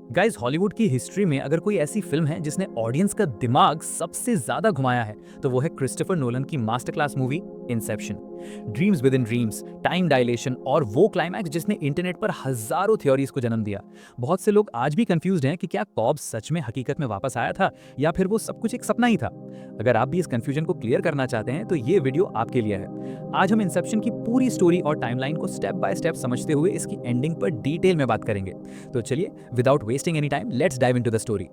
Guys, Hollywood की history में अगर कोई ऐसी फिल्म है जिसने ऑडियंस का दिमाग सबसे ज्यादा घुमाया है तो वो है क्रिस्टोफर नोलन की master class movie Inception. Dreams with in dreams, time dilation और वो क्लाइमैक्स जिसने इंटरनेट पर हजारों थ्योरीज को जन्म दिया। बहुत से लोग आज भी कंफ्यूज्ड हैं कि क्या कॉब सच में हकीकत में वापस आया था या फिर वो सब कुछ एक सपना ही था। अगर आप भी इस कंफ्यूजन को क्लियर करना चाहते हैं तो ये वीडियो आपके लिए है। आज हम इंसेप्शन की पूरी स्टोरी और टाइमलाइन को स्टेप बाय स्टेप समझते हुए इसकी एंडिंग पर डिटेल में बात करेंगे। तो चलिए, without wasting any time, let's dive into the story.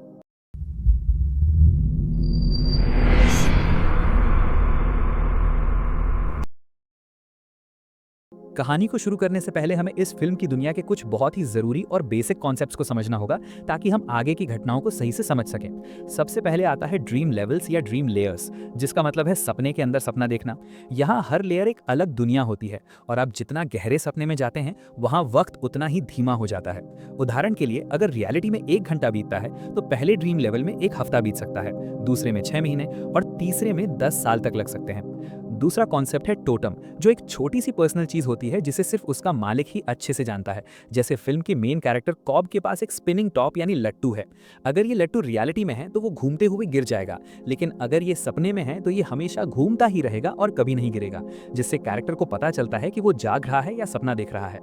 कहानी को शुरू करने से पहले हमें इस फिल्म की दुनिया के कुछ बहुत ही जरूरी और बेसिक कॉन्सेप्ट्स को समझना होगा ताकि हम आगे की घटनाओं को सही से समझ सकें। सबसे पहले आता है ड्रीम लेवल्स या ड्रीम लेयर्स, जिसका मतलब है सपने के अंदर सपना देखना। यहाँ हर लेयर एक अलग दुनिया होती है और आप जितना गहरे सपने में जाते हैं वहाँ वक्त उतना ही धीमा हो जाता है। उदाहरण के लिए, अगर रियलिटी में 1 घंटा बीतता है तो पहले ड्रीम लेवल में 1 हफ्ता बीत सकता है, दूसरे में 6 महीने और तीसरे में 10 साल तक लग सकते हैं। दूसरा कॉन्सेप्ट है टोटम, जो एक छोटी सी पर्सनल चीज होती है जिसे सिर्फ उसका मालिक ही अच्छे से जानता है। जैसे फिल्म के मेन कैरेक्टर कॉब के पास एक स्पिनिंग टॉप यानी लट्टू है। अगर ये लट्टू रियलिटी में है तो वो घूमते हुए गिर जाएगा, लेकिन अगर ये सपने में है तो ये हमेशा घूमता ही रहेगा और कभी नहीं गिरेगा, जिससे कैरेक्टर को पता चलता है कि वो जाग रहा है या सपना देख रहा है।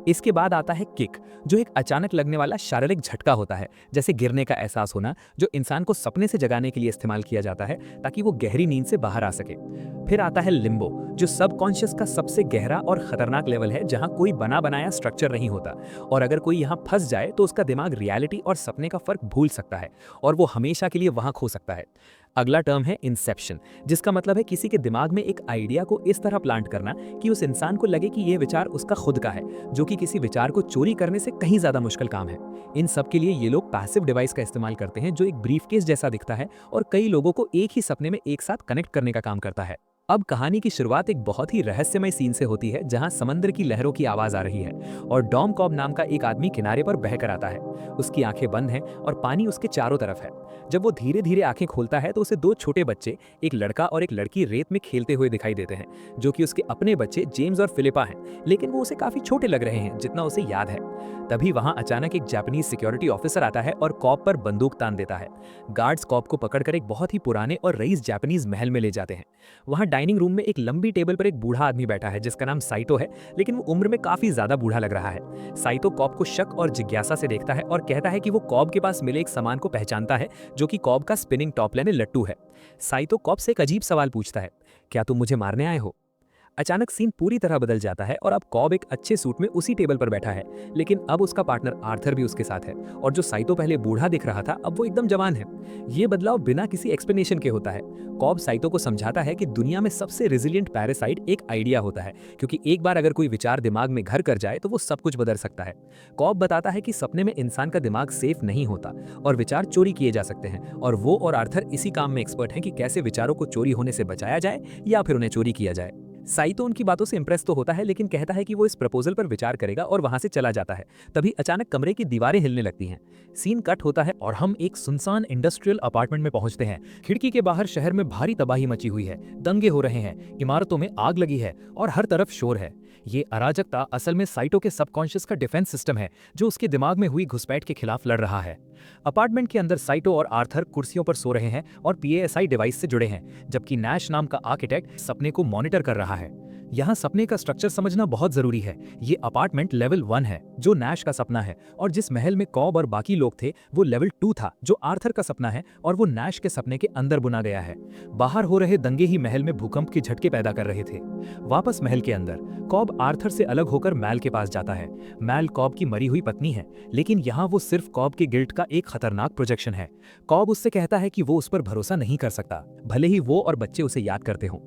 इसके बाद आता है किक, जो एक अचानक लगने वाला शारीरिक झटका होता है, जैसे गिरने का एहसास होना, जो इंसान को सपने से जगाने के लिए इस्तेमाल किया जाता है ताकि वो गहरी नींद से बाहर आ सके। फिर आता है लिम्बो, जो सबकॉन्शियस का सबसे गहरा और खतरनाक लेवल है, जहां कोई बना बनाया स्ट्रक्चर नहीं होता और अगर कोई यहां फंस जाए तो उसका दिमाग रियलिटी और सपने का फर्क भूल सकता है और वो हमेशा के लिए वहां खो सकता है। अगला टर्म है इंसेप्शन, जिसका मतलब है किसी के दिमाग में एक आइडिया को इस तरह प्लांट करना कि उस इंसान को लगे कि यह विचार उसका खुद का है, जो कि किसी विचार को चोरी करने से कहीं ज्यादा मुश्किल काम है। इन सब के लिए ये लोग पैसिव डिवाइस का इस्तेमाल करते हैं, जो एक ब्रीफकेस जैसा दिखता है और कई लोगों को एक ही सपने में एक साथ कनेक्ट करने का काम करता है। अब कहानी की शुरुआत एक बहुत ही रहस्यमय सीन से होती है, जहां समंदर की लहरों की आवाज आ रही है और डॉम कॉब नाम का एक आदमी किनारे पर बहकर आता है। उसकी आंखें बंद हैं और पानी उसके चारों तरफ है। जब वो धीरे धीरे आंखें खोलता है तो उसे 2 छोटे बच्चे, एक लड़का और एक लड़की, रेत में खेलते हुए दिखाई देते हैं, जो कि उसके अपने बच्चे जेम्स और फिलिपा हैं, लेकिन वो उसे काफी छोटे लग रहे हैं जितना उसे याद है। तभी वहां अचानक एक जापानीज सिक्योरिटी ऑफिसर आता है और कॉब पर बंदूक तान देता है। गार्ड्स कॉब को पकड़कर एक बहुत ही पुराने और रईस जापानीज महल में ले जाते हैं। वहां डाइनिंग रूम में एक लंबी टेबल पर एक बूढ़ा आदमी बैठा है जिसका नाम साइटो है, लेकिन वो उम्र में काफी ज्यादा बूढ़ा लग रहा है। साइटो कॉब को शक और जिज्ञासा से देखता है और कहता है कि वो कॉब के पास मिले एक सामान को पहचानता है, जो कि कॉब का स्पिनिंग टॉप यानी लट्टू है। साइटो कॉब से एक अजीब सवाल पूछता है, क्या तुम मुझे मारने आए हो? अचानक सीन पूरी तरह बदल जाता है और अब कॉब एक अच्छे सूट में उसी टेबल पर बैठा है, लेकिन अब उसका पार्टनर आर्थर भी उसके साथ है और जो साइतो पहले बूढ़ा दिख रहा था अब वो एकदम जवान है। ये बदलाव बिना किसी एक्सप्लेनेशन के होता है। कॉब साइतो को समझाता है कि दुनिया में सबसे रेजिलिएंट पैरासाइट एक आइडिया होता है, क्योंकि एक बार अगर कोई विचार दिमाग में घर कर जाए तो वो सब कुछ बदल सकता है। कॉब बताता है कि सपने में इंसान का दिमाग सेफ नहीं होता और विचार चोरी किए जा सकते हैं, और वो और आर्थर इसी काम में एक्सपर्ट हैं कि कैसे विचारों को चोरी होने से बचाया जाए या फिर उन्हें चोरी किया जाए। साइतो उनकी बातों से इंप्रेस तो होता है, लेकिन कहता है कि वो इस प्रपोजल पर विचार करेगा और वहां से चला जाता है। तभी अचानक कमरे की दीवारें हिलने लगती हैं। सीन कट होता है और हम एक सुनसान इंडस्ट्रियल अपार्टमेंट में पहुंचते हैं। खिड़की के बाहर शहर में भारी तबाही मची हुई है, दंगे हो रहे हैं, इमारतों में आग लगी है और हर तरफ शोर है। ये अराजकता असल में साइटो के सबकॉन्शियस का डिफेंस सिस्टम है, जो उसके दिमाग में हुई घुसपैठ के खिलाफ लड़ रहा है। अपार्टमेंट के अंदर साइटो और आर्थर कुर्सियों पर सो रहे हैं और पीएएसआई डिवाइस से जुड़े हैं, जबकि नैश नाम का आर्किटेक्ट सपने को मॉनिटर कर रहा है। यहाँ सपने का स्ट्रक्चर समझना बहुत जरूरी है। ये अपार्टमेंट लेवल 1 है, जो नैश का सपना है, और जिस महल में कॉब और बाकी लोग थे वो लेवल 2 था, जो आर्थर का सपना है और वो नैश के सपने के अंदर बुना गया है। बाहर हो रहे दंगे ही महल में भूकंप के झटके पैदा कर रहे थे। वापस महल के अंदर कॉब आर्थर से अलग होकर मैल के पास जाता है। मैल कॉब की मरी हुई पत्नी है, लेकिन यहाँ वो सिर्फ कॉब के गिल्ट का एक खतरनाक प्रोजेक्शन है। कॉब उससे कहता है कि वो उस पर भरोसा नहीं कर सकता, भले ही वो और बच्चे उसे याद करते हों।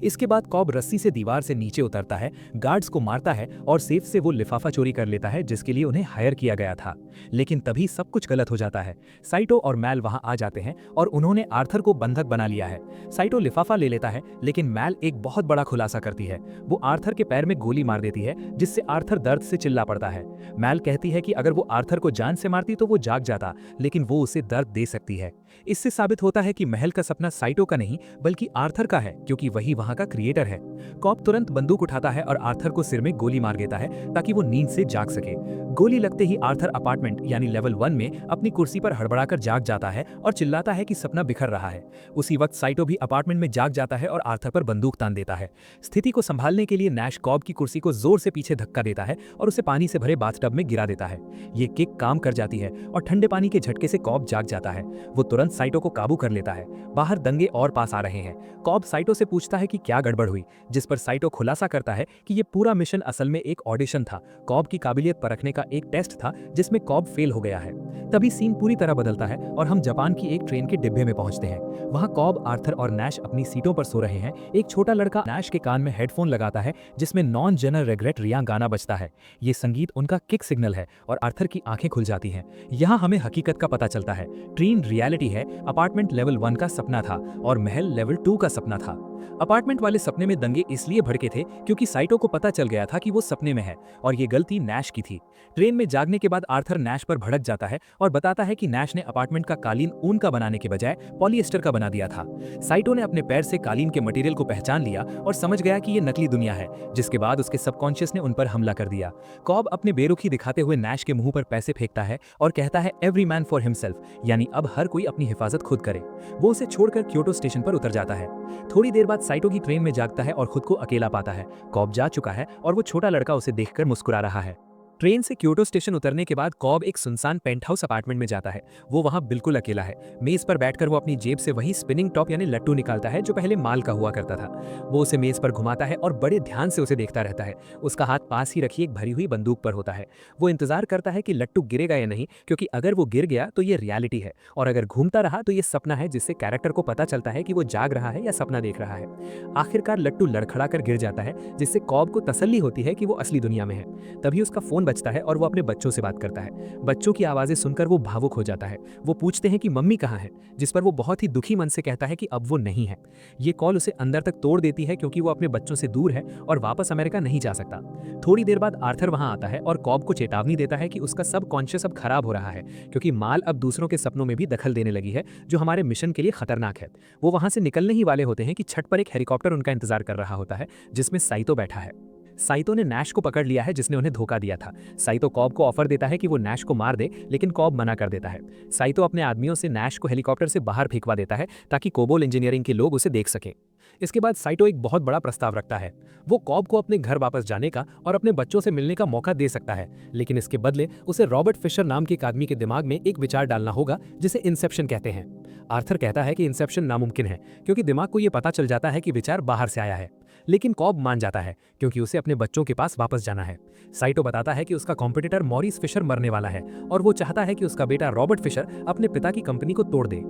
इसके बाद कॉब रस्सी से दीवार से नीचे उतरता है, गार्ड्स को मारता है और सेफ से वो लिफाफा चोरी कर लेता है जिसके लिए उन्हें हायर किया गया था। लेकिन तभी सब कुछ गलत हो जाता है। साइटो और मैल वहां आ जाते हैं और उन्होंने आर्थर को बंधक बना लिया है। साइटो लिफाफा ले लेता है, लेकिन मैल एक बहुत बड़ा खुलासा करती है। वो आर्थर के पैर में गोली मार देती है, जिससे आर्थर दर्द से चिल्ला पड़ता है। मैल कहती है कि अगर वो आर्थर को जान से मारती तो वो जाग जाता, लेकिन वो उसे दर्द दे सकती है। इससे साबित होता है कि महल का सपना साइटो का नहीं बल्कि आर्थर का है, क्योंकि वही वहां का क्रिएटर है। कॉब तुरंत बंदूक उठाता है और आर्थर को सिर में गोली मार देता है ताकि वो नींद से जाग सके। गोली लगते ही आर्थर अपार्टमेंट यानी लेवल 1 में अपनी कुर्सी पर हड़बड़ाकर जाग जाता है और चिल्लाता है कि सपना बिखर रहा है। उसी वक्त साइटो भी अपार्टमेंट में जाग जाता है और आर्थर पर बंदूक तान देता है। स्थिति को संभालने के लिए नैश कॉब की कुर्सी को जोर से पीछे धक्का देता है और उसे पानी से भरे बाथटब में गिरा देता है। ये किक काम कर जाती है और ठंडे पानी के झटके से कॉब जाग जाता है। वो तुरंत साइटो को काबू कर लेता है। बाहर दंगे और पास आ रहे हैं। कॉब साइटो से पूछता है कि क्या गड़बड़ हुई, जिस पर साइटो खुलासा करता है कि ये पूरा मिशन असल में एक ऑडिशन था, कॉब की काबिलियत परखने का एक टेस्ट था जिसमें कॉब फेल हो गया है। तभी सीन पूरी तरह बदलता है और हम जापान की एक ट्रेन के डिब्बे में पहुंचते हैं। वहां कॉब, आर्थर और नैश अपनी सीटों पर सो रहे हैं। एक छोटा लड़का नैश के कान में हेडफोन लगाता है जिसमें नॉन जनरल रिग्रेट रिया गाना बजता है। ये संगीत उनका किक सिग्नल है और आर्थर की आंखें खुल जाती हैं। यहाँ हमें हकीकत का पता चलता है। ट्रेन रियलिटी है, अपार्टमेंट लेवल 1 का सपना था और महल लेवल 2 का सपना था। अपार्टमेंट वाले सपने में दंगे इसलिए भड़के थे क्योंकि साइटो को पता चल गया था कि वो सपने में है और ये गलती नैश की थी। ट्रेन में जागने के बाद आर्थर नैश पर भड़क जाता है और बताता है कि नैश ने अपार्टमेंट का कालीन ऊन का बनाने के बजाय पॉलिएस्टर का बना दिया था। साइटो ने अपने पैर से कालीन के मटेरियल को पहचान लिया और समझ गया कि ये नकली दुनिया है, जिसके बाद उसके सबकॉन्शियस ने उन पर हमला कर दिया। कॉब अपने बेरुखी दिखाते हुए नैश के मुंह पर पैसे फेंकता है और कहता है एवरी मैन फॉर हिमसेल्फ, यानी अब हर कोई अपनी हिफाजत खुद करे। वो उसे छोड़कर क्योटो स्टेशन पर उतर जाता है। थोड़ी देर बाद साइटो की ट्रेन में जागता है और खुद को अकेला पाता है। कॉब जा चुका है और वो छोटा लड़का उसे देखकर मुस्कुरा रहा है। ट्रेन से क्योटो स्टेशन उतरने के बाद कॉब एक सुनसान पेंटहाउस अपार्टमेंट में जाता है। वो वहां बिल्कुल अकेला है। मेज पर बैठकर वो अपनी जेब से वही स्पिनिंग टॉप यानी लट्टू निकालता है जो पहले माल का हुआ करता था। वो उसे मेज पर घुमाता है और बड़े ध्यान से उसे देखता रहता है। उसका हाथ पास ही रखी एक भरी हुई बंदूक पर होता है। वो इंतजार करता है कि लट्टू गिरेगा या नहीं, क्योंकि अगर वो गिर गया तो ये रियलिटी है और अगर घूमता रहा तो ये सपना है, जिससे कैरेक्टर को पता चलता है कि वो जाग रहा है या सपना देख रहा है। आखिरकार लट्टू लड़खड़ा कर गिर जाता है, जिससे कॉब को तसल्ली होती है कि वो असली दुनिया में है। तभी उसका फोन बजता है और वो अपने बच्चों से बात करता है। बच्चों की आवाजें सुनकर वो भावुक हो जाता है। वो पूछते हैं कि मम्मी कहाँ है, जिस पर वो बहुत ही दुखी मन से कहता है कि अब वो नहीं है। ये कॉल उसे अंदर तक तोड़ देती है क्योंकि वो अपने बच्चों से दूर है और वापस अमेरिका नहीं जा सकता। थोड़ी देर बाद आर्थर वहां आता है और कॉब को चेतावनी देता है कि उसका सब कॉन्शियस अब खराब हो रहा है, क्योंकि माल अब दूसरों के सपनों में भी दखल देने लगी है, जो हमारे मिशन के लिए खतरनाक है। वो वहां से निकलने ही वाले होते हैं कि छत पर एक हेलीकॉप्टर उनका इंतजार कर रहा होता है, जिसमें साइतो बैठा है। साइतो ने नैश को पकड़ लिया है, जिसने उन्हें धोखा दिया था। साइतो कॉब को ऑफर देता है कि वो नैश को मार दे, लेकिन कॉब मना कर देता है। साइतो अपने आदमियों से नैश को हेलीकॉप्टर से बाहर फेंकवा देता है ताकि कोबोल इंजीनियरिंग के लोग उसे देख सकें। इसके बाद साइटो एक बहुत बड़ा प्रस्ताव रखता है। वो कॉब को अपने घर वापस जाने का और अपने बच्चों से मिलने का मौका दे सकता है, लेकिन इसके बदले उसे रॉबर्ट फिशर नाम के एक आदमी के दिमाग में एक विचार डालना होगा जिसे इंसेप्शन कहते हैं। आर्थर कहता है कि इंसेप्शन नामुमकिन है, क्योंकि दिमाग को यह पता चल जाता है कि विचार बाहर से आया है, लेकिन कॉब मान जाता है क्योंकि उसे अपने बच्चों के पास वापस जाना है। साइटो बताता है कि उसका कॉम्पिटिटर मॉरिस फिशर मरने वाला है और वो चाहता है कि उसका बेटा रॉबर्ट फिशर अपने पिता की कंपनी को तोड़ दे।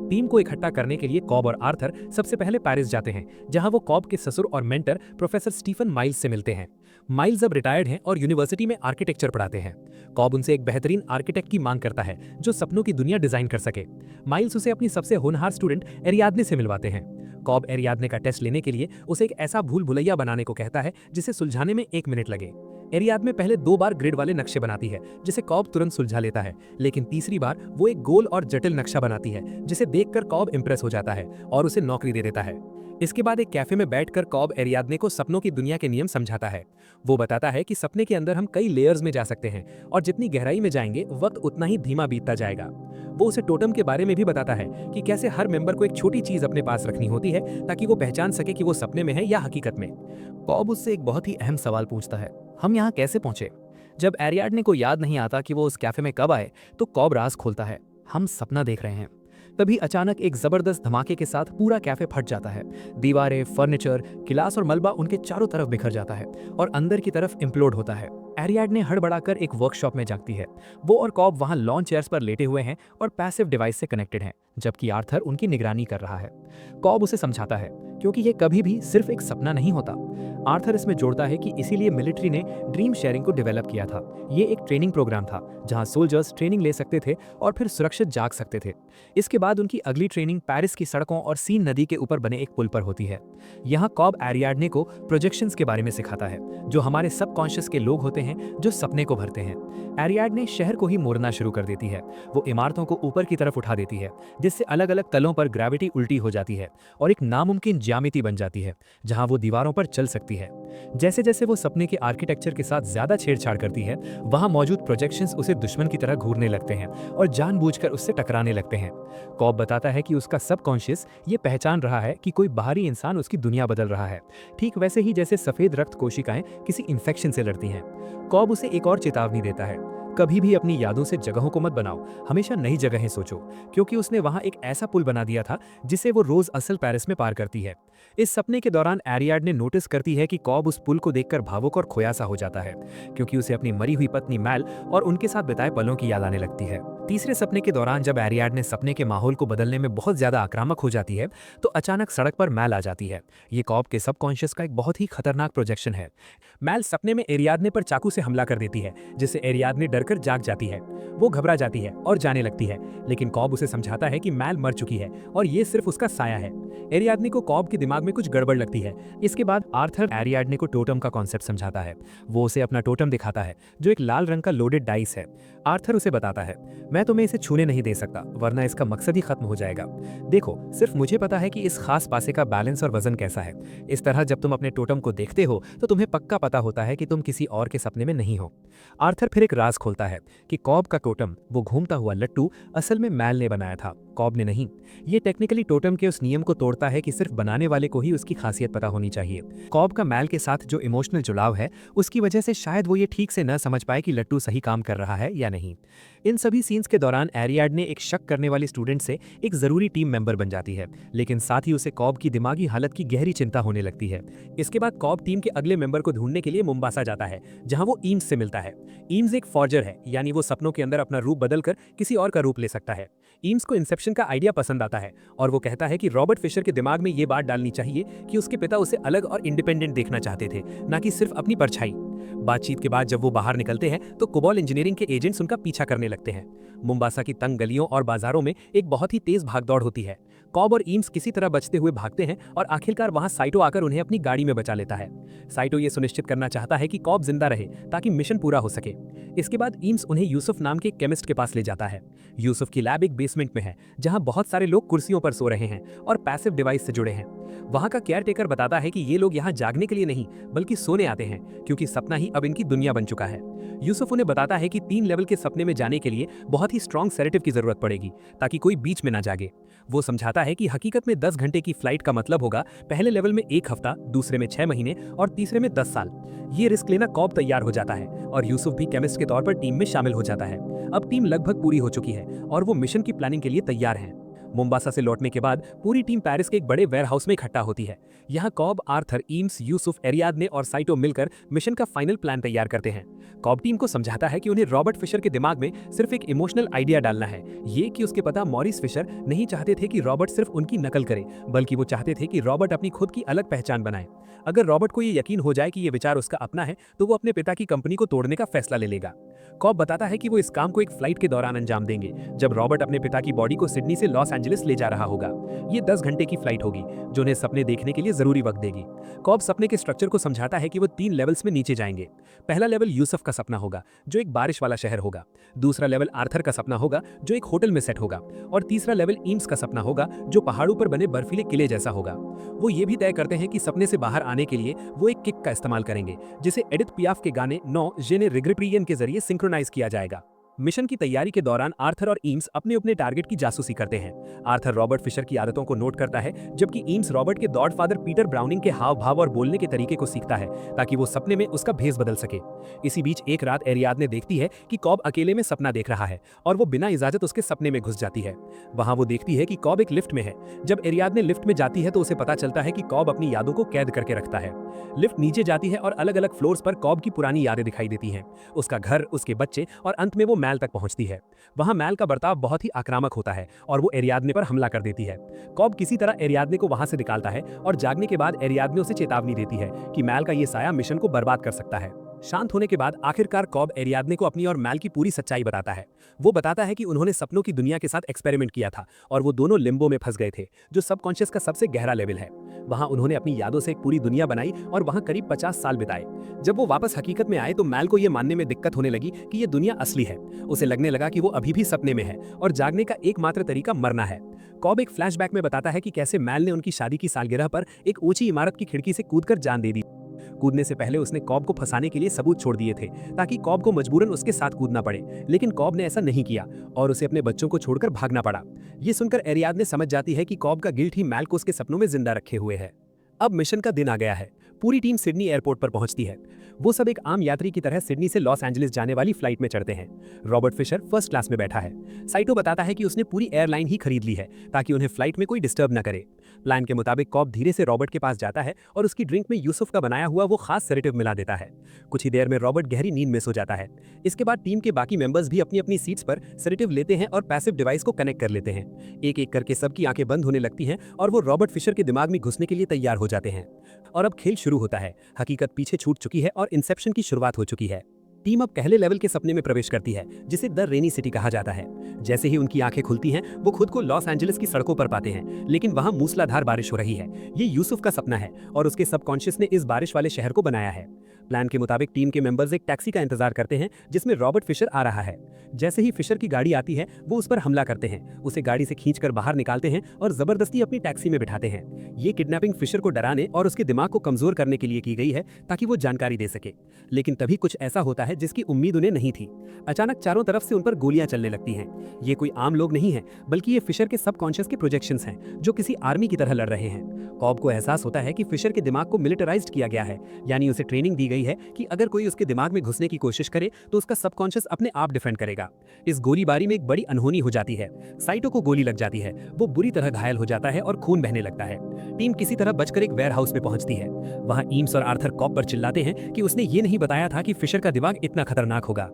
टीम को इकट्ठा करने के लिए कॉब और आर्थर सबसे पहले पेरिस जाते हैं, जहां वो कॉब के ससुर और मेंटर प्रोफेसर स्टीफन माइल्स से मिलते हैं। माइल्स अब रिटायर्ड हैं और यूनिवर्सिटी में आर्किटेक्चर पढ़ाते हैं। कॉब उनसे एक बेहतरीन आर्किटेक्ट की मांग करता है जो सपनों की दुनिया डिजाइन कर सके। माइल्स उसे अपनी सबसे होनहार स्टूडेंट एरियादने से मिलवाते हैं। कॉब एरियादने का टेस्ट लेने के लिए उसे एक ऐसा भूल भुलैया बनाने को कहता है जिसे सुलझाने में 1 मिनट लगे। एरियादने पहले 2 बार ग्रिड वाले नक्शे बनाती है, जिसे कॉब तुरंत सुलझा लेता है, लेकिन तीसरी बार वो एक गोल और जटिल नक्शा बनाती है जिसे देखकर कॉब इंप्रेस हो जाता है और उसे नौकरी दे देता है। इसके बाद एक कैफे में बैठकर कॉब एरियादने को सपनों की दुनिया के नियम समझाता है। वो बताता है कि सपने के अंदर हम कई लेयर्स में जा सकते हैं और जितनी गहराई में जाएंगे वक्त उतना ही धीमा बीतता जाएगा। वो उसे टोटम के बारे में भी बताता है कि कैसे हर मेंबर को एक छोटी चीज अपने पास रखनी होती है ताकि वो पहचान सके कि वो सपने में है या हकीकत में। कॉब उससे एक बहुत ही अहम सवाल पूछता है, हम यहाँ कैसे पहुंचे? जब एरियाडने को याद नहीं आता कि वो उस कैफे में कब आए, तो कॉब राज खोलता है, हम सपना देख रहे हैं। तभी अचानक एक जबरदस्त धमाके के साथ पूरा कैफे फट जाता है। दीवारें, फर्नीचर, गिलास और मलबा उनके चारों तरफ बिखर जाता है और अंदर की तरफ इम्प्लोड होता है। एरियाडने हड़बड़ाकर एक वर्कशॉप में जागती है। वो और कॉब वहां लॉन चेयर्स पर लेटे हुए हैं और पैसिव डिवाइस से कनेक्टेड हैं, जबकि आर्थर उनकी निगरानी कर रहा है। कॉब उसे समझाता है क्योंकि ये कभी भी सिर्फ एक सपना नहीं होता। आर्थर इसमें जोड़ता है कि इसीलिए मिलिट्री ने ड्रीम शेयरिंग को डेवलप किया था। ये एक ट्रेनिंग प्रोग्राम था जहां सोल्जर्स ट्रेनिंग ले सकते थे और फिर सुरक्षित जाग सकते थे। इसके बाद उनकी अगली ट्रेनिंग पेरिस की सड़कों और सीन नदी के ऊपर बने एक पुल पर होती है। यहाँ कॉब एरियाडने को प्रोजेक्शंस के बारे में सिखाता है, जो हमारे सबकॉन्शियस के लोग होते हैं जो सपने को भरते हैं। एरियाडने शहर को ही मोड़ना शुरू कर देती है। वो इमारतों को ऊपर की तरफ उठा देती है, जिससे अलग अलग तलों पर ग्रेविटी उल्टी हो जाती है और एक नामुमकिन ज्यामिति बन जाती है जहां वो दीवारों पर चल सकती है। जैसे जैसे वो सपने के आर्किटेक्चर के साथ ज्यादा छेड़छाड़ करती है, वहां मौजूद प्रोजेक्शंस उसे दुश्मन की तरह घूरने लगते हैं और जानबूझकर उससे टकराने लगते हैं। कॉब बताता है कि उसका सबकॉन्शियस ये पहचान रहा है कि कोई बाहरी इंसान उसकी दुनिया बदल रहा है, ठीक वैसे ही जैसे सफेद रक्त कोशिकाएं किसी इन्फेक्शन से लड़ती हैं। कॉब उसे एक और चेतावनी देता है, कभी भी अपनी यादों से जगहों को मत बनाओ, हमेशा नई जगहें सोचो, क्योंकि उसने वहां एक ऐसा पुल बना दिया था जिसे वो रोज असल पेरिस में पार करती है। इस सपने के दौरान एरियाडने नोटिस करती है कि कॉब उस पुल को देखकर भावुक और खोया सा हो जाता है, क्योंकि उसे अपनी मरी हुई पत्नी मैल और उनके साथ बिताए पलों की याद आने लगती है। तीसरे सपने के दौरान जब एरियाडने सपने के माहौल को बदलने में बहुत ज्यादा आक्रामक हो जाती है, तो अचानक सड़क पर मैल आ जाती है। ये कॉब के सबकॉन्शियस का एक बहुत ही खतरनाक प्रोजेक्शन है। मैल सपने में एरियाडने पर चाकू से हमला कर देती है, जिससे एरियाडने डरकर जाग जाती है। वो घबरा जाती है और जाने लगती है, लेकिन कॉब उसे समझाता है कि मैल मर चुकी है और ये सिर्फ उसका साया है। एरियाडने को कॉब के दिमाग में कुछ गड़बड़ लगती है। इसके बाद आर्थर एरियाडने को टोटम का कॉन्सेप्ट समझाता है। वो उसे अपना टोटम दिखाता है, जो एक लाल रंग का लोडेड डाइस है। आर्थर उसे बताता है, मैं तुम्हें इसे छूने नहीं दे सकता, वरना इसका मकसद ही खत्म हो जाएगा। देखो, सिर्फ मुझे पता है कि इस खास पासे का बैलेंस और वजन कैसा है। इस तरह जब तुम अपने टोटम को देखते हो तो तुम्हें पक्का पता होता है कि तुम किसी और के सपने में नहीं हो। आर्थर फिर एक राज खोलता है कि कॉब का टोटम, वो घूमता हुआ लट्टू, असल में मैल ने बनाया था, कॉब ने नहीं। ये टेक्निकली टोटम के उस नियम को तोड़ता है कि सिर्फ बनाने वाले को ही उसकी खासियत पता होनी चाहिए। कॉब का मैल के साथ जो इमोशनल जुड़ाव है, उसकी वजह से शायद वो ये ठीक से न समझ पाए कि लट्टू सही काम कर रहा है या नहीं। इन सभी सीन्स के दौरान एरियाडने एक शक करने वाली स्टूडेंट से एक जरूरी टीम मेंबर बन जाती है, लेकिन साथ ही उसे कॉब की दिमागी हालत की गहरी चिंता होने लगती है। इसके बाद कॉब टीम के अगले मेंबर को ढूंढने के लिए मुंबासा जाता है, जहां वो ईम्स से मिलता है। ईम्स एक फॉर्जर है, यानी वो सपनों के अंदर अपना रूप बदलकर किसी और का रूप ले सकता है। ईम्स को इंसेप्शन का आइडिया पसंद आता है और वो कहता है कि रॉबर्ट फिशर के दिमाग में ये बात डालनी चाहिए कि उसके पिता उसे अलग और इंडिपेंडेंट देखना चाहते थे, ना कि सिर्फ अपनी परछाई। बातचीत के बाद जब वो बाहर निकलते हैं तो कोबॉल इंजीनियरिंग के एजेंट्स उनका पीछा करने लगते हैं। मुंबासा की तंग गलियों और बाजारों में एक बहुत ही तेज भागदौड़ होती है। कॉब और ईम्स किसी तरह बचते हुए भागते हैं और आखिरकार वहां साइटो आकर उन्हें अपनी गाड़ी में बचा लेता है। साइटो ये सुनिश्चित करना चाहता है कि कॉब जिंदा रहे ताकि मिशन पूरा हो सके। इसके बाद ईम्स उन्हें यूसुफ नाम के केमिस्ट के पास ले जाता है। यूसुफ की लैब एक बेसमेंट में है, जहां बहुत सारे लोग कुर्सियों पर सो रहे हैं और पैसिव डिवाइस से जुड़े हैं। वहां का केयरटेकर बताता है कि ये लोग यहाँ जागने के लिए नहीं, बल्कि सोने आते हैं, क्योंकि सपना ही अब इनकी दुनिया बन चुका है। यूसुफ उन्हें बताता है कि 3 लेवल के सपने में जाने के लिए बहुत ही स्ट्रॉन्ग सेडेटिव की जरूरत पड़ेगी, ताकि कोई बीच में ना जागे। वो समझाता है कि हकीकत में 10 घंटे की फ्लाइट का मतलब होगा पहले लेवल में 1 हफ्ता, दूसरे में 6 महीने और तीसरे में 10 साल। ये रिस्क लेना कॉब तैयार हो जाता है और यूसुफ भी केमिस्ट के तौर पर टीम में शामिल हो जाता है। अब टीम लगभग पूरी हो चुकी है और वो मिशन की प्लानिंग के लिए तैयार है। मुंबासा से लौटने के बाद पूरी टीम पेरिस के एक बड़े वेयरहाउस में इकट्ठा होती है। यहाँ कॉब, आर्थर, ईम्स, यूसुफ, एरियाडने और साइटो मिलकर मिशन का फाइनल प्लान तैयार करते हैं। कॉब टीम को समझाता है कि उन्हें रॉबर्ट फिशर के दिमाग में सिर्फ एक इमोशनल आइडिया डालना है, ये कि उसके पिता मॉरिस फिशर नहीं चाहते थे कि रॉबर्ट सिर्फ उनकी नकल करे, बल्कि वो चाहते थे कि रॉबर्ट अपनी खुद की अलग पहचान बनाए। अगर रॉबर्ट को ये यकीन हो जाए कि ये विचार उसका अपना है, तो वो अपने पिता की कंपनी को तोड़ने का फैसला ले लेगा। कॉब बताता है कि वो इस काम को एक फ्लाइट के दौरान अंजाम देंगे, जब रॉबर्ट अपने पिता की बॉडी को सिडनी से लॉस एंजलिस ले जा रहा होगा। ये 10 घंटे की फ्लाइट होगी, जो उन्हें सपने देखने के लिए जरूरी वक्त देगी। कॉब सपने के स्ट्रक्चर को समझाता है कि वो 3 लेवल्स में नीचे जाएंगे। पहला लेवल यूसुफ का सपना होगा, जो एक बारिश वाला शहर होगा। दूसरा लेवल आर्थर का सपना होगा, जो एक होटल में सेट होगा। और तीसरा लेवल ईम्स का सपना होगा, जो पहाड़ों पर बने बर्फीले किले जैसा होगा। वो ये भी तय करते हैं कि सपने से बाहर आने के लिए वो एक किक का इस्तेमाल करेंगे, जिसे एडिथ पियाफ के गाने नो जे ने रिग्रेट्रियन के जरिए सिंक्रोनाइज किया जाएगा। मिशन की तैयारी के दौरान आर्थर और ईम्स अपने अपने टारगेट की जासूसी करते हैं। आर्थर रॉबर्ट फिशर की आदतों को नोट करता है, जबकि ईम्स रॉबर्ट के गॉडफादर पीटर ब्राउनिंग के हाव भाव और बोलने के तरीके को सीखता है, ताकि वो सपने में उसका भेस बदल सके। इसी बीच एक रात एरियाडने देखती है कि कॉब अकेले में सपना देख रहा है और वो बिना इजाजत उसके सपने में घुस जाती है। वहां वो देखती है कि कॉब एक लिफ्ट में है। जब एरियाडने लिफ्ट में जाती है तो उसे पता चलता है कि कॉब अपनी यादों को कैद करके रखता है। लिफ्ट नीचे जाती है और अलग अलग फ्लोर्स पर कॉब की पुरानी यादें दिखाई देती हैं, उसका घर, उसके बच्चे और अंत में वो मैल तक पहुंचती है। वहां मैल का बर्ताव बहुत ही आक्रामक होता है और वो एरियादने पर हमला कर देती है। कॉब किसी तरह एरियादने को वहां से निकालता है और जागने के बाद एरियादने उसे चेतावनी देती है कि मैल का ये साया मिशन को बर्बाद कर सकता है। शांत होने के बाद आखिरकार कॉब एरियादने को अपनी और मैल की पूरी सच्चाई बताता है। वो बताता है कि उन्होंने सपनों की दुनिया के साथ एक्सपेरिमेंट किया था और वो दोनों लिम्बो में फंस गए थे, जो सबकॉन्शियस का सबसे गहरा लेवल है। वहां उन्होंने अपनी यादों से एक पूरी दुनिया बनाई और वहां करीब 50 साल बिताए। जब वो वापस हकीकत में आए तो मैल को ये मानने में दिक्कत होने लगी कि ये दुनिया असली है। उसे लगने लगा कि वो अभी भी सपने में है और जागने का एकमात्र तरीका मरना है। कॉब एक फ्लैशबैक में बताता है कि कैसे मैल ने उनकी शादी की सालगिरह पर एक ऊंची इमारत की खिड़की से कूदकर जान दे दी। कूदने से पहले उसने कॉब को फंसाने के लिए सबूत छोड़ दिए थे ताकि कॉब को मजबूरन उसके साथ कूदना पड़े, लेकिन कॉब ने ऐसा नहीं किया और उसे अपने बच्चों को छोड़कर भागना पड़ा। ये सुनकर एरियादने समझ जाती है कि कॉब का गिल्ट ही मैल को उसके सपनों में जिंदा रखे हुए है। अब मिशन का दिन आ गया है। पूरी टीम सिडनी एयरपोर्ट पर पहुंचती है। वो सब एक आम यात्री की तरह सिडनी से लॉस एंजलिस जाने वाली फ्लाइट में चढ़ते हैं। रॉबर्ट फिशर फर्स्ट क्लास में बैठा है। साइटो बताता है कि उसने पूरी एयरलाइन ही खरीद ली है ताकि उन्हें फ्लाइट में कोई डिस्टर्ब न करे। प्लान के मुताबिक कॉब धीरे से रॉबर्ट के पास जाता है और उसकी ड्रिंक में यूसुफ का बनाया हुआ वो खास सेडेटिव मिला देता है। कुछ ही देर में रॉबर्ट गहरी नींद में सो जाता है। इसके बाद टीम के बाकी मेंबर्स भी अपनी अपनी सीट्स पर सेडेटिव लेते हैं और पैसिव डिवाइस को कनेक्ट कर लेते हैं। एक एक करके सबकी आंखें बंद होने लगती हैं और वो रॉबर्ट फिशर के दिमाग में घुसने के लिए तैयार हो जाते हैं। और अब खेल शुरू होता है। हकीकत पीछे छूट चुकी है और इंसेप्शन की शुरुआत हो चुकी है। टीम अब पहले लेवल के सपने में प्रवेश करती है, जिसे द रेनी सिटी कहा जाता है। जैसे ही उनकी आंखें खुलती हैं, वो खुद को लॉस एंजलिस की सड़कों पर पाते हैं, लेकिन वहां मूसलाधार बारिश हो रही है। ये यूसुफ का सपना है और उसके सबकॉन्शियस ने इस बारिश वाले शहर को बनाया है। प्लान के मुताबिक टीम के मेंबर्स एक टैक्सी का इंतजार करते हैं जिसमें रॉबर्ट फिशर आ रहा है। जैसे ही फिशर की गाड़ी आती है, वो उस पर हमला करते हैं, उसे गाड़ी से खींचकर बाहर निकालते हैं और जबरदस्ती अपनी टैक्सी में बिठाते हैं। ये किडनैपिंग फिशर को डराने और उसके दिमाग को कमजोर करने के लिए की गई है ताकि वो जानकारी दे सके। लेकिन तभी कुछ ऐसा होता है जिसकी उम्मीद उन्हें नहीं थी। अचानक चारों तरफ से उन पर गोलियां चलने लगती हैं। ये कोई आम लोग नहीं है, बल्कि ये फिशर के सबकॉन्शियस के प्रोजेक्शंस हैं जो किसी आर्मी की तरह लड़ रहे हैं। कॉब को एहसास होता है कि फिशर के दिमाग को मिलिटराइज्ड किया गया है, यानी उसे ट्रेनिंग दी गई है कि अगर कोई उसके दिमाग में घुसने की कोशिश करे तो उसका सबकॉन्शियस अपने आप डिफेंड करेगा। इस गोलीबारी में एक बड़ी अनहोनी हो जाती है। साइटो को गोली लग जाती है, वो बुरी तरह घायल हो जाता है और खून बहने लगता है। टीम किसी तरह बचकर एक वेयरहाउस में पहुंचती है। वहां ईम्स और आर्थर कॉब पर चिल्लाते हैं कि उसने ये नहीं बताया था कि फिशर का दिमाग इतना खतरनाक होगा।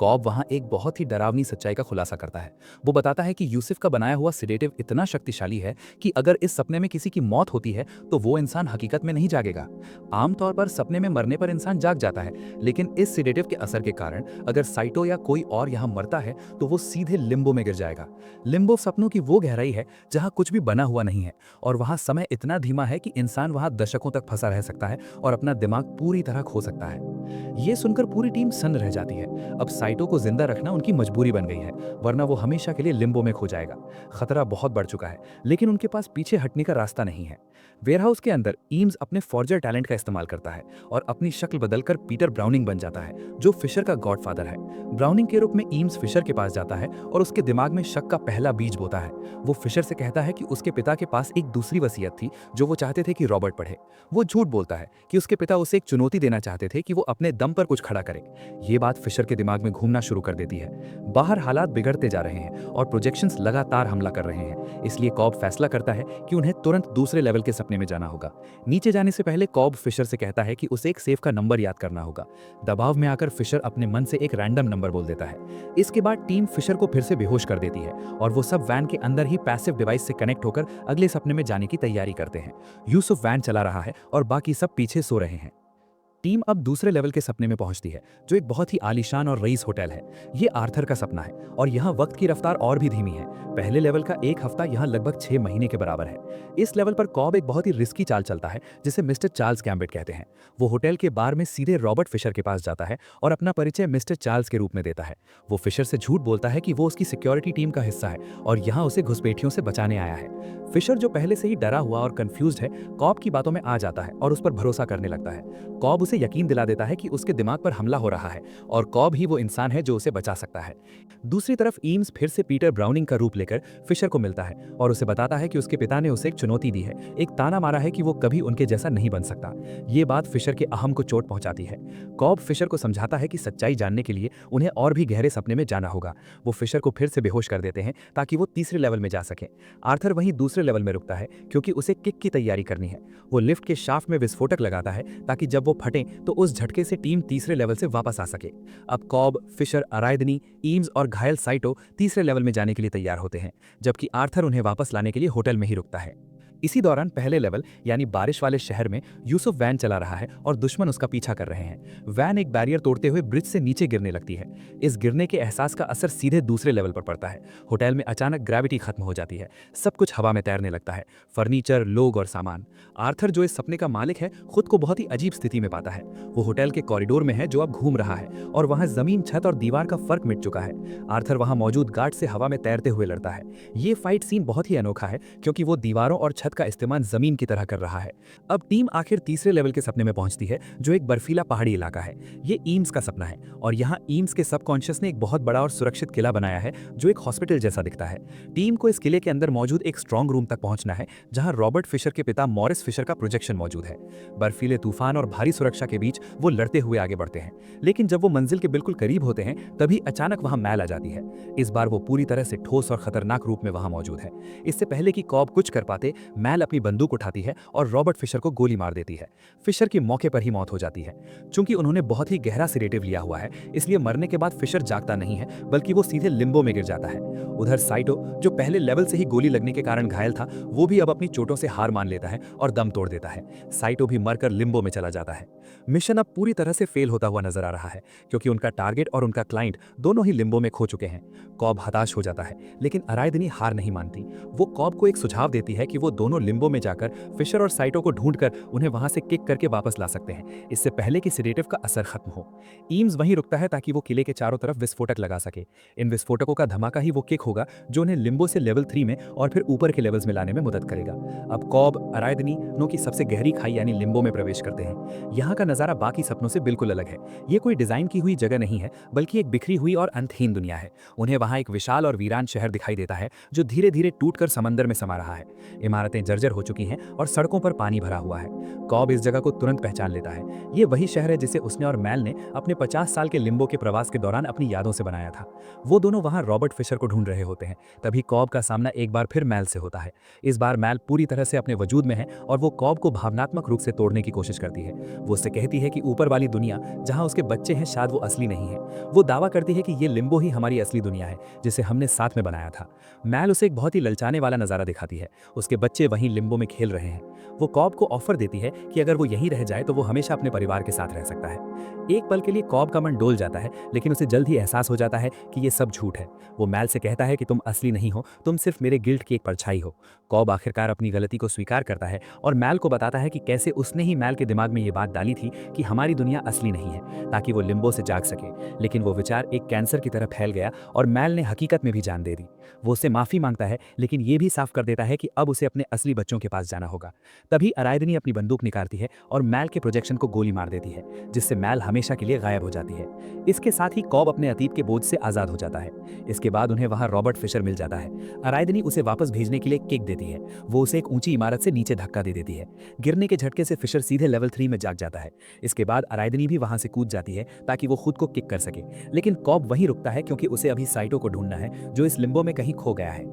कॉब वहां एक बहुत ही डरावनी सच्चाई का खुलासा करता है। वो बताता है कि यूसुफ का बनाया हुआ सिडेटिव इतना शक्तिशाली है कि अगर इस सपने में किसी की मौत होती है तो वो इंसान हकीकत में नहीं जागेगा। आमतौर पर सपने में मरने पर इंसान जाग जाता है, लेकिन इस सिडेटिव के असर के कारण अगर साइटो या कोई और यहाँ मरता है तो वो सीधे लिम्बो में गिर जाएगा। लिम्बो सपनों की वो गहराई है जहाँ कुछ भी बना हुआ नहीं है और वहाँ समय इतना धीमा है कि इंसान वहाँ दशकों तक फंसा रह सकता है और अपना दिमाग पूरी तरह खो सकता है। ये सुनकर पूरी टीम सन्न रह जाती है। अब साइटो को जिंदा रखना उनकी मजबूरी बन गई है, वरना वो हमेशा के लिए लिम्बो में खो जाएगा। खतरा बहुत बढ़ चुका है, लेकिन उनके पास पीछे हटने का रास्ता नहीं है। वेयरहाउस के अंदर ईम्स अपने फॉर्जर टैलेंट का इस्तेमाल करता है और अपनी शक्ल बदलकर पीटर ब्राउनिंग बन जाता है, जो फिशर का गॉडफादर है। ब्राउनिंग के रूप में ईम्स फिशर के पास जाता है और उसके दिमाग में शक का पहला बीज बोता है। वो फिशर से कहता है कि उसके पिता के पास एक दूसरी वसीयत थी जो वो चाहते थे कि रॉबर्ट पढ़े। वो झूठ बोलता है कि उसके पिता उसे एक चुनौती देना चाहते थे कि वो अपने दम पर कुछ खड़ा करे। ये बात फिशर के दिमाग में घूमना शुरू कर देती है। बाहर हालात बिगड़ते जा रहे हैं और प्रोजेक्शंस लगातार हमला कर रहे हैं, इसलिए कॉब फैसला करता है कि उन्हें तुरंत दूसरे लेवल के सपने में जाना होगा। नीचे जाने से पहले कॉब फिशर से कहता है कि उसे एक सेफ का नंबर याद करना होगा। दबाव में आकर फिशर अपने मन से एक रैंडम नंबर बोल देता है। इसके बाद टीम फिशर को फिर से बेहोश कर देती है और वो सब वैन के अंदर ही पैसिव डिवाइस से कनेक्ट होकर अगले सपने में जाने की तैयारी करते हैं। यूसुफ वैन चला रहा है और बाकी सब पीछे सो रहे हैं। टीम अब दूसरे लेवल के सपने में पहुंचती है, जो एक बहुत ही आलीशान और रईस होटल है। ये आर्थर का सपना है और यहाँ वक्त की रफ्तार और भी धीमी है। पहले लेवल का एक हफ्ता यहाँ लगभग 6 महीने के बराबर है। इस लेवल पर कॉब एक बहुत ही रिस्की चाल चलता है, जिसे मिस्टर चार्ल्स गैम्बिट कहते हैं। वो होटल के बार में सीधे रॉबर्ट फिशर के पास जाता है और अपना परिचय मिस्टर चार्ल्स के रूप में देता है। वो फिशर से झूठ बोलता है कि वो उसकी सिक्योरिटी टीम का हिस्सा है और यहाँ उसे घुसपैठियों से बचाने आया है। फिशर, जो पहले से ही डरा हुआ और कंफ्यूज्ड है, कॉब की बातों में आ जाता है और उस पर भरोसा करने लगता है। कॉब उसे यकीन दिला देता है कि उसके दिमाग पर हमला हो रहा है और कॉब ही वो इंसान है जो उसे बचा सकता है। दूसरी तरफ ईम्स फिर से पीटर ब्राउनिंग का रूप लेकर फिशर को मिलता है और उसे बताता है कि उसके पिता ने उसे एक चुनौती दी है, एक ताना मारा है कि वो कभी उनके जैसा नहीं बन सकता। ये बात फिशर के अहम को चोट पहुंचाती है। कॉब फिशर को समझाता है कि सच्चाई जानने के लिए उन्हें और भी गहरे सपने में जाना होगा। वो फिशर को फिर से बेहोश कर देते हैं ताकि वो तीसरे लेवल में जा सके। आर्थर वहीं दूसरे लेवल में रुकता है क्योंकि उसे किक की तैयारी करनी है। वो लिफ्ट के शाफ्ट में विस्फोटक लगाता है ताकि जब वो फटे काटें तो उस झटके से टीम तीसरे लेवल से वापस आ सके। अब कॉब, फिशर, अरायदनी, ईम्स और घायल साइटो तीसरे लेवल में जाने के लिए तैयार होते हैं, जबकि आर्थर उन्हें वापस लाने के लिए होटल में ही रुकता है। इसी दौरान पहले लेवल यानी बारिश वाले शहर में यूसुफ वैन चला रहा है और दुश्मन उसका पीछा कर रहे हैं। वैन एक बैरियर तोड़ते हुए ब्रिज से नीचे गिरने लगती है। इस गिरने के एहसास का असर सीधे दूसरे लेवल पर पड़ता है। होटल में अचानक ग्रेविटी खत्म हो जाती है, सब कुछ हवा में तैरने लगता है, फर्नीचर, लोग और सामान। आर्थर, जो इस सपने का मालिक है, खुद को बहुत ही अजीब स्थिति में पाता है। वो होटल के कॉरिडोर में है जो अब घूम रहा है और वहां जमीन, छत और दीवार का फर्क मिट चुका है। आर्थर वहां मौजूद गार्ड से हवा में तैरते हुए लड़ता है। ये फाइट सीन बहुत ही अनोखा है क्योंकि वो दीवारों और छत का इस्तेमाल जमीन की तरह कर रहा है। अब टीम आखिर तीसरे लेवल के सपने में पहुंचती है जो एक बर्फीला पहाड़ी इलाका है। ये ईम्स का सपना है और यहाँ ईम्स के सबकॉन्शियस ने एक बहुत बड़ा और सुरक्षित किला बनाया है जो एक हॉस्पिटल जैसा दिखता है। टीम को इस किले के अंदर मौजूद एक स्ट्रॉन्ग रूम तक पहुंचना है जहां रॉबर्ट फिशर के पिता मॉरिस फिशर का प्रोजेक्शन मौजूद है। बर्फीले तूफान और भारी सुरक्षा के बीच वो लड़ते हुए आगे बढ़ते हैं, लेकिन जब वो मंजिल के बिल्कुल करीब होते हैं तभी अचानक वहां मैल आ जाती है। इस बार वो पूरी तरह से ठोस और खतरनाक रूप में वहां मौजूद है। इससे पहले कि कॉब कुछ कर पाते, मैल अपनी बंदूक उठाती है और रॉबर्ट फिशर को गोली मार देती है। फिशर की मौके पर ही मौत हो जाती है। चूंकि उन्होंने बहुत ही गहरा सेडेटिव लिया हुआ है, इसलिए मरने के बाद फिशर जागता नहीं है, बल्कि वो सीधे लिम्बो में गिर जाता है। उधर साइटो, जो पहले लेवल से ही गोली लगने के कारण घायल था, वो भी अब अपनी चोटों से हार मान लेता है और दम तोड़ देता है। साइटो भी मरकर लिम्बो में चला जाता है। मिशन अब पूरी तरह से फेल होता हुआ नजर आ रहा है क्योंकि उनका टारगेट और उनका क्लाइंट दोनों ही लिम्बो में खो चुके हैं। कॉब हताश हो जाता है, लेकिन अरायदनी हार नहीं मानती। वो कॉब को एक सुझाव देती है कि वो दोनों लिम्बो में जाकर फिशर और साइटो को ढूंढकर उन्हें वहां से किक करके वापस ला सकते हैं, इससे पहले कि सेडेटिव का असर खत्म हो। ईम्स वहीं रुकता है ताकि वो किले के चारों तरफ विस्फोटक लगा सके। इन विस्फोटकों का धमाका ही वो किक होगा जो उन्हें लिम्बो से लेवल 3 में और फिर ऊपर के लेवल्स में लाने में मदद करेगा। अब कॉब, अरायदनी नो की सबसे गहरी खाई यानी लिम्बो में प्रवेश करते हैं। यहाँ का नजारा बाकी सपनों से बिल्कुल अलग है। ये कोई डिजाइन की हुई जगह नहीं है, बल्कि एक बिखरी हुई और अंतहीन दुनिया है। उन्हें वहां एक विशाल और वीरान शहर दिखाई देता है जो धीरे धीरे टूटकर समंदर में समा रहा है। इमारतें जर्जर हो चुकी हैं और सड़कों पर पानी भरा हुआ है। कॉब इस जगह को तुरंत पहचान लेता है। ये वही शहर है जिसे उसने और मैल ने अपने 50 साल के लिम्बो के प्रवास के दौरान अपनी यादों से बनाया था। वो दोनों वहां रॉबर्ट फिशर को ढूंढ रहे होते हैं। तभी कॉब का सामना एक बार फिर मैल से होता है। इस बार मैल पूरी तरह से अपने वजूद में है और वो कॉब को भावनात्मक रूप से तोड़ने की कोशिश करती है। वो उससे कहती है कि ऊपर वाली दुनिया जहां उसके बच्चे हैं शायद वो असली नहीं है। वो दावा करती है कि ये लिम्बो ही हमारी असली दुनिया है जिसे हमने साथ में बनाया था। मैल उसे एक बहुत ही ललचाने वाला नजारा दिखाती है। उसके बच्चे वहीं लिम्बो में खेल रहे हैं। वो कॉब को ऑफर देती है कि अगर वो यहीं रह जाए तो वो हमेशा अपने परिवार के साथ रह सकता है। एक पल के लिए कॉब का मन डोल जाता है, लेकिन उसे जल्द ही एहसास हो जाता है कि ये सब झूठ है। वो मैल से कहता है कि तुम असली नहीं हो, तुम सिर्फ मेरे गिल्ट की एक परछाई हो। कॉब आखिरकार अपनी गलती को स्वीकार करता है और मैल को बताता है कि कैसे उसने ही मैल के दिमाग में ये बात डाली थी कि हमारी दुनिया असली नहीं है, ताकि वो लिम्बो से जाग सके। लेकिन वो विचार एक कैंसर की तरह फैल गया और मैल ने हकीकत में भी जान दे दी। वो उससे माफी मांगता है, लेकिन ये भी साफ कर देता है कि अब उसे अपने असली बच्चों के पास जाना होगा। तभी अरायदनी अपनी बंदूक निकालती है और मैल के प्रोजेक्शन को गोली मार देती है, जिससे मैल हमेशा के लिए गायब हो जाती है। इसके साथ ही कॉब अपने अतीत के बोझ से आजाद हो जाता है। इसके बाद उन्हें वहां रॉबर्ट फिशर मिल जाता है। अरायदनी उसे वापस भेजने के लिए किक देती है। वो उसे एक ऊंची इमारत से नीचे धक्का दे देती है। गिरने के झटके से फिशर सीधे लेवल 3 में जाग जाता है। इसके बाद अरायदनी भी वहां से कूद जाती है ताकि वो खुद को किक कर सके, लेकिन कॉब वहीं रुकता है क्योंकि उसे अभी साइटो को ढूंढना है जो इस लिम्बो में कहीं खो गया है।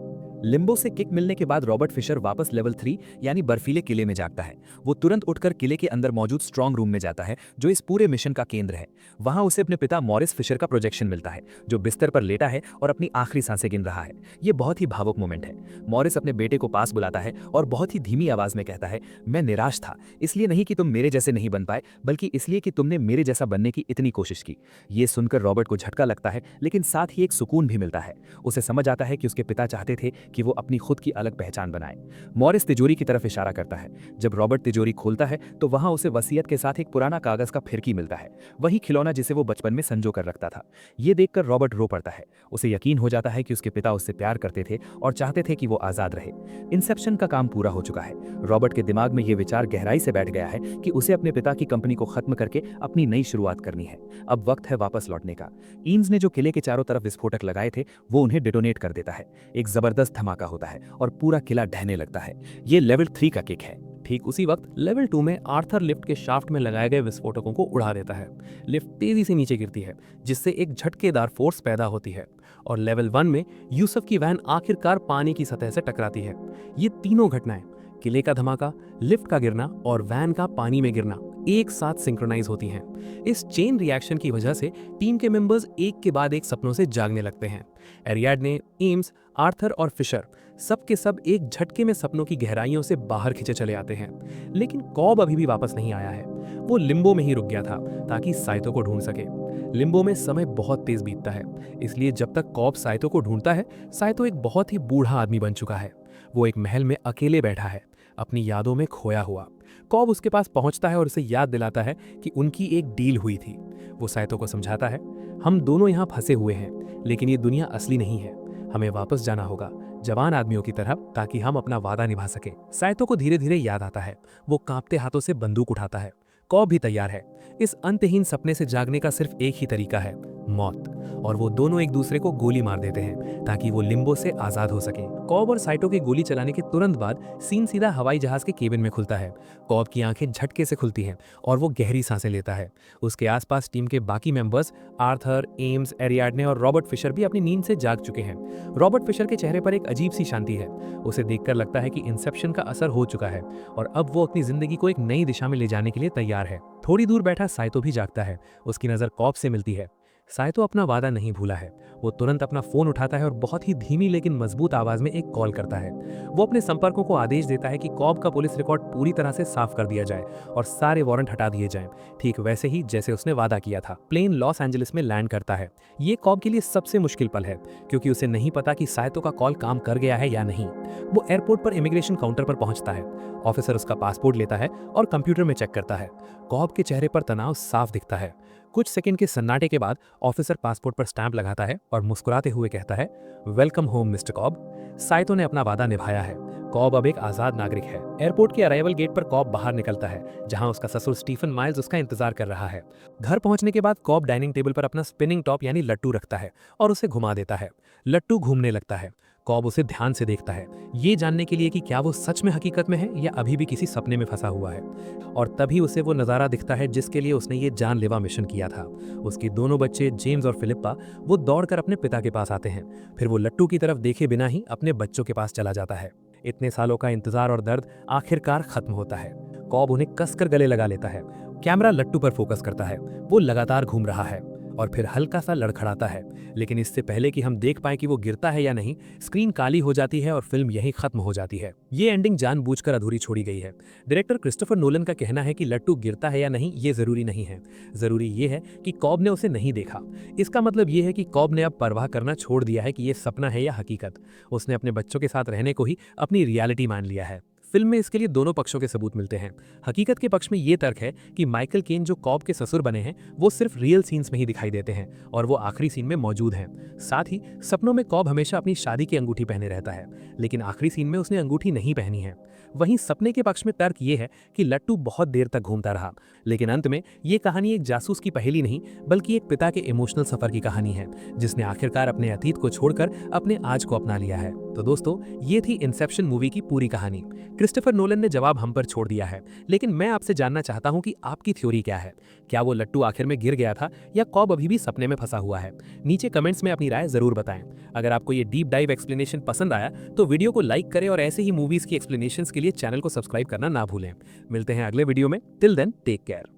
लिम्बो से किक मिलने के बाद रॉबर्ट फिशर वापस लेवल 3 यानी बर्फीले किले में जागता है। वो तुरंत उठकर किले के अंदर मौजूद स्ट्रॉन्ग रूम में जाता है जो इस पूरे मिशन का केंद्र है। वहां उसे अपने पिता मॉरिस फिशर का प्रोजेक्शन मिलता है जो बिस्तर पर लेटा है और अपनी आखिरी सांसें गिन रहा है। ये बहुत ही भावुक मोमेंट है। मॉरिस अपने बेटे को पास बुलाता है और बहुत ही धीमी आवाज में कहता है, मैं निराश था, इसलिए नहीं कि तुम मेरे जैसे नहीं बन पाए, बल्कि इसलिए कि तुमने मेरे जैसा बनने की इतनी कोशिश की। ये सुनकर रॉबर्ट को झटका लगता है, लेकिन साथ ही एक सुकून भी मिलता है। उसे समझ आता है कि उसके पिता चाहते थे कि वो अपनी खुद की अलग पहचान बनाए। मॉरिस तिजोरी की तरफ इशारा करता है। जब रॉबर्ट तिजोरी खोलता है तो वहां उसे वसीयत के साथ एक पुराना कागज का फिरकी मिलता है, वही खिलौना जिसे वो बचपन में संजो कर रखता था। ये देखकर रॉबर्ट रो पड़ता है। उसे यकीन हो जाता है कि उसके पिता उससे प्यार करते थे और चाहते थे कि वो आजाद रहे। इंसेप्शन का काम पूरा हो चुका है। रॉबर्ट के दिमाग में ये विचार गहराई से बैठ गया है कि उसे अपने पिता की कंपनी को खत्म करके अपनी नई शुरुआत करनी है। अब वक्त है वापस लौटने का। ईम्स ने जो किले के चारों तरफ विस्फोटक लगाए थे वो उन्हें डिटोनेट कर देता है। एक जबरदस्त धमाका होता है और पूरा किला ढहने लगता है। ये लेवल 3 का किक है। ठीक उसी वक्त लेवल 2 में आर्थर लिफ्ट के शाफ्ट में लगाए गए विस्फोटकों को उड़ा देता है। लिफ्ट तेजी से नीचे गिरती है, जिससे एक झटकेदार फोर्स पैदा होती है और लेवल 1 में यूसुफ की वैन आखिरकार पानी की सतह से टकराती है। ये तीनों घटनाएं, किले का धमाका, लिफ्ट का गिरना और वैन का पानी में गिरना, एक साथ सिंक्रोनाइज होती हैं। इस चेन रिएक्शन की वजह से टीम के मेंबर्स एक के बाद एक सपनों से जागने लगते हैं। एरियाडने, एम्स, आर्थर और फिशर सब के सब एक झटके में सपनों की गहराइयों से बाहर खींचे चले आते हैं। लेकिन कॉब अभी भी वापस नहीं आया है। वो लिम्बो में ही रुक गया था ताकि साइतो को ढूंढ सके। लिम्बो में समय बहुत तेज बीतता है, इसलिए जब तक कॉब साइतो को ढूंढता है, साइतो एक बहुत ही बूढ़ा आदमी बन चुका है। वो एक महल में अकेले बैठा है, अपनी यादों में खोया हुआ। कॉब उसके पास पहुंचता है और उसे याद दिलाता है कि उनकी एक डील हुई थी। वो साइतो को समझाता है, हम दोनों यहाँ फंसे हुए हैं, लेकिन ये दुनिया असली नहीं है। हमें वापस जाना होगा, जवान आदमियों की तरह, ताकि हम अपना वादा निभा सकें। साइतो को धीरे धीरे याद आता है। वो कांपते हाथों से बंदूक उठाता है। कॉब भी तैयार है। इस अंतहीन सपने से जागने का सिर्फ एक ही तरीका है, मौत। और वो दोनों एक दूसरे को गोली मार देते हैं ताकि वो लिम्बो से आजाद हो सकें। कॉब और साइतो की गोली चलाने के तुरंत बाद सीन सीधा हवाई जहाज के केबिन में खुलता है। कॉब की आंखें झटके से खुलती हैं और वो गहरी सांसें लेता है। उसके आसपास टीम के बाकी मेंबर्स आर्थर, एम्स, एरियाडने और रॉबर्ट फिशर भी अपनी नींद से जाग चुके हैं। रॉबर्ट फिशर के चेहरे पर एक अजीब सी शांति है। उसे देखकर लगता है कि इंसेप्शन का असर हो चुका है और अब वो अपनी जिंदगी को एक नई दिशा में ले जाने के लिए तैयार है। थोड़ी दूर बैठा साइतो भी जागता है। उसकी नजर कॉब से मिलती है। साइतो अपना वादा नहीं भूला है। वो तुरंत अपना फोन उठाता है और बहुत ही धीमी लेकिन मजबूत आवाज में एक कॉल करता है। वो अपने संपर्कों को आदेश देता है कि कॉब का पुलिस रिकॉर्ड पूरी तरह से साफ कर दिया जाए और सारे वारंट हटा दिए जाएं, ठीक वैसे ही जैसे उसने वादा किया था। प्लेन लॉस एंजलिस में लैंड करता है। ये कॉब के लिए सबसे मुश्किल पल है, क्योंकि उसे नहीं पता कि साइतो का कॉल काम कर गया है या नहीं। वो एयरपोर्ट पर इमिग्रेशन काउंटर पर पहुंचता है। ऑफिसर उसका पासपोर्ट लेता है और कंप्यूटर में चेक करता है। कॉब के चेहरे पर तनाव साफ दिखता है। कुछ सेकंड के सन्नाटे के बाद ऑफिसर पासपोर्ट पर स्टैंप लगाता है और मुस्कुराते हुए कहता है, welcome home mister Cobb. Saito ने अपना वादा निभाया है। कॉब अब एक आजाद नागरिक है। एयरपोर्ट के अराइवल गेट पर कॉब बाहर निकलता है, जहां उसका ससुर स्टीफन माइल्स उसका इंतजार कर रहा है। घर पहुंचने के बाद कॉब डाइनिंग टेबल पर अपना स्पिनिंग टॉप यानी लट्टू रखता है और उसे घुमा देता है। लट्टू घूमने लगता है। कॉब उसे ध्यान से देखता है, ये जानने के लिए कि क्या वो सच में हकीकत में है या अभी भी किसी सपने में फंसा हुआ है। और तभी उसे वो नज़ारा दिखता है जिसके लिए उसने ये जानलेवा मिशन किया था। उसके दोनों बच्चे जेम्स और फिलिप्पा वो दौड़कर अपने पिता के पास आते हैं। फिर वो लट्टू की तरफ देखे बिना ही अपने बच्चों के पास चला जाता है। इतने सालों का इंतजार और दर्द आखिरकार खत्म होता है। कॉब उन्हें कसकर गले लगा लेता है। कैमरा लट्टू पर फोकस करता है। वो लगातार घूम रहा है और फिर हल्का सा लड़खड़ाता है, लेकिन इससे पहले कि हम देख पाए कि वो गिरता है या नहीं, स्क्रीन काली हो जाती है और फिल्म यहीं खत्म हो जाती है। ये एंडिंग जानबूझकर अधूरी छोड़ी गई है। डायरेक्टर क्रिस्टोफर नोलन का कहना है कि लट्टू गिरता है या नहीं ये जरूरी नहीं है, जरूरी ये है कि कॉब ने उसे नहीं देखा। इसका मतलब ये है कि कॉब ने अब परवाह करना छोड़ दिया है कि ये सपना है या हकीकत। उसने अपने बच्चों के साथ रहने को ही अपनी रियलिटी मान लिया है। फिल्म में इसके लिए दोनों पक्षों के सबूत मिलते हैं। हकीकत के पक्ष में ये तर्क है कि माइकल केन जो कॉब के ससुर बने हैं वो सिर्फ रियल सीन्स में ही दिखाई देते हैं और वो आखिरी सीन में मौजूद हैं। साथ ही सपनों में कॉब हमेशा अपनी शादी की अंगूठी पहने रहता है, लेकिन आखिरी सीन में उसने अंगूठी नहीं पहनी है। वहीं सपने के पक्ष में तर्क ये है कि लट्टू बहुत देर तक घूमता रहा, लेकिन अंत में ये कहानी एक जासूस की पहेली नहीं बल्कि एक पिता के इमोशनल सफर की कहानी है, जिसने आखिरकार अपने अतीत को छोड़कर अपने आज को अपना लिया है। तो दोस्तों, ये थी इंसेप्शन मूवी की पूरी कहानी। क्रिस्टोफर नोलन ने जवाब हम पर छोड़ दिया है, लेकिन मैं आपसे जानना चाहता हूं कि आपकी थ्योरी क्या है। क्या वो लट्टू आखिर में गिर गया था या कॉब अभी भी सपने में फंसा हुआ है? नीचे कमेंट्स में अपनी राय जरूर बताएं। अगर आपको ये डीप डाइव एक्सप्लेनेशन पसंद आया तो वीडियो को लाइक करें और ऐसे ही मूवीज की एक्सप्लेनेशंस के लिए चैनल को सब्सक्राइब करना ना भूलें। मिलते हैं अगले वीडियो में। Till then take care.